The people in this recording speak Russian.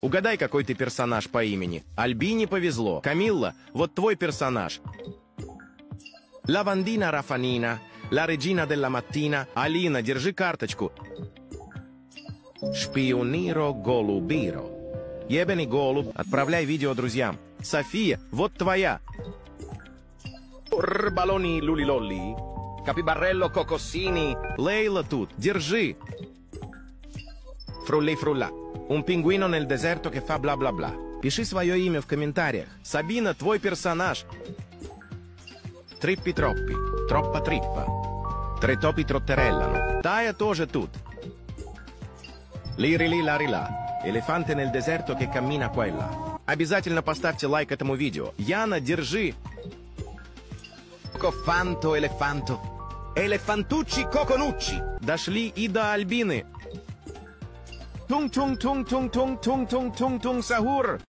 Угадай, какой ты персонаж по имени. Альбине повезло. Камилла, вот твой персонаж. Лавандина Рафанина, Ла Реджина делла Маттина. Алина, держи карточку. Шпиониро Голубиро. Ебаный голубь, отправляй видео друзьям. София, вот твоя. Баллони Лулилолли. Капибарелло Кокосини. Лейла тут, держи. Фрулли фрулла. Un pinguino nel deserto che fa бла-бла-бла. Пиши свое имя в комментариях. Сабина, твой персонаж. Триппи троппи. Троппа триппа. Tre topi trotterellano. Тая тоже тут. Лирили ларила. Элефанты nel deserto che cammina qua e là. Обязательно поставьте лайк этому видео. Яна, держи. Кофанто, элефанто. Элефантучи, коконучи. Дошли и до Альбины. Тунг-тунг-тунг-тунг-тунг-тунг-тунг-тунг-тунг, сахур.